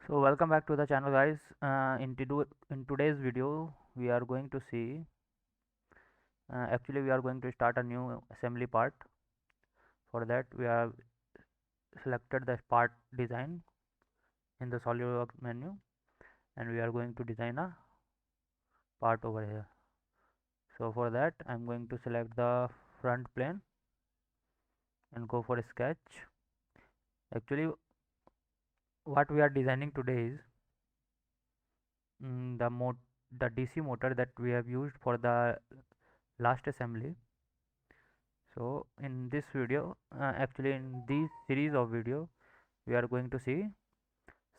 So welcome back to the channel, guys. In today's video we are going to see actually we are going to start a new assembly part. For that we have selected the part design in the Solidworks menu, and we are going to design a part over here. So for that I'm going to select the front plane and go for sketch. Actually what we are designing today is the DC motor that we have used for the last assembly. So in this video, actually in this series of video, we are going to see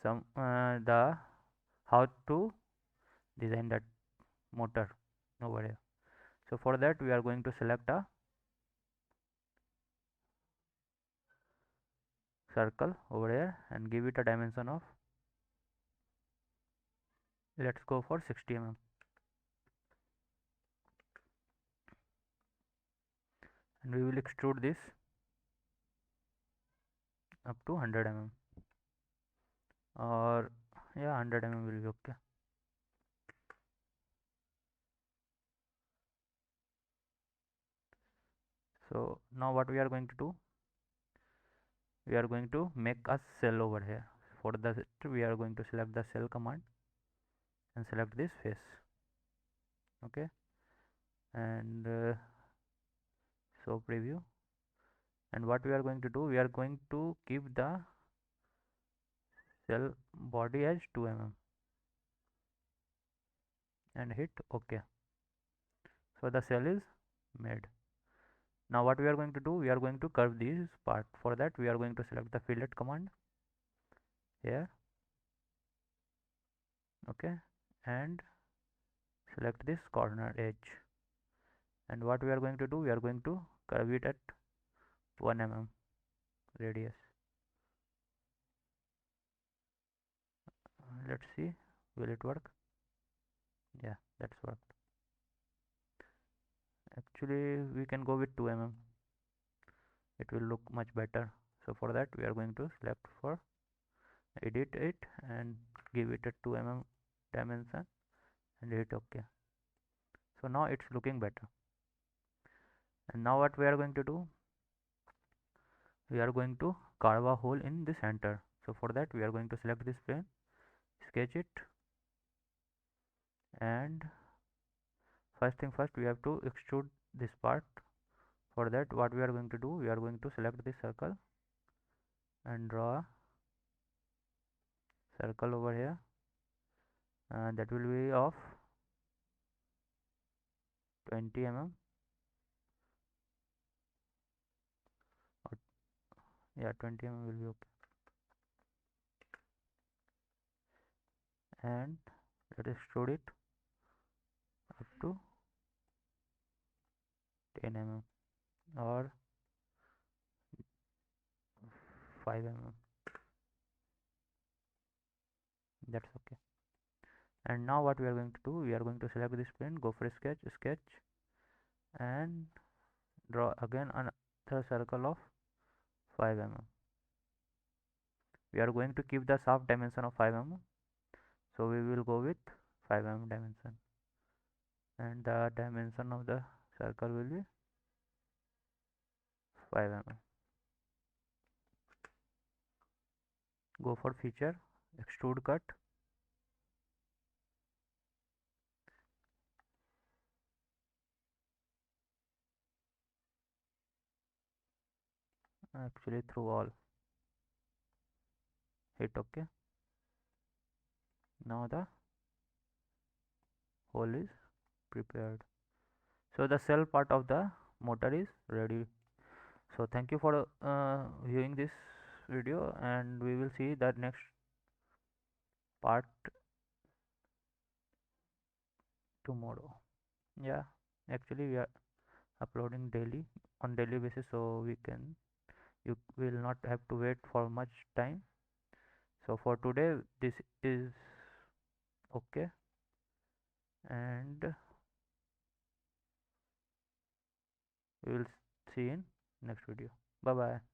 some the how to design that motor over here. So for that we are going to select a circle over here and give it a dimension of, let's go for 60 mm, and we will extrude this up to 100 mm, or yeah, 100 mm will be okay. So now what we are going to do, we are going to make a cell over here. For that we are going to select the cell command and select this face. Okay, and so preview, and what we are going to do, we are going to keep the cell body as 2 mm and hit OK. So the cell is made. Now what we are going to do, we are going to curve this part. For that we are going to select the fillet command here. Okay, and select this corner edge, and what we are going to do, we are going to curve it at 1 mm radius. Let's see, will it work? Yeah, that's worked. Actually we can go with 2 mm, it will look much better. So for that we are going to select for edit it and give it a 2 mm dimension and hit OK. So now it's looking better. And now what we are going to do, we are going to carve a hole in the center. So for that we are going to select this plane, sketch it, and first thing first we have to extrude this part. For that what we are going to do, we are going to select this circle and draw a circle over here, and that will be of 20 mm, or yeah, 20 mm will be okay. And let us extrude it up to 10 mm or 5 mm, that's okay. And now what we are going to do, we are going to select this plane, go for sketch, and draw again another circle of 5 mm. We are going to keep the shaft dimension of 5 mm, so we will go with 5 mm dimension, and the dimension of the circle will be 5 mm. Go for feature, extrude cut, actually through all, hit OK. Now the hole is prepared. So the cell part of the motor is ready. So thank you for viewing this video, and we will see that next part tomorrow. Yeah, actually we are uploading daily, on daily basis, so you will not have to wait for much time. So for today this is okay, and we will see in next video. Bye bye.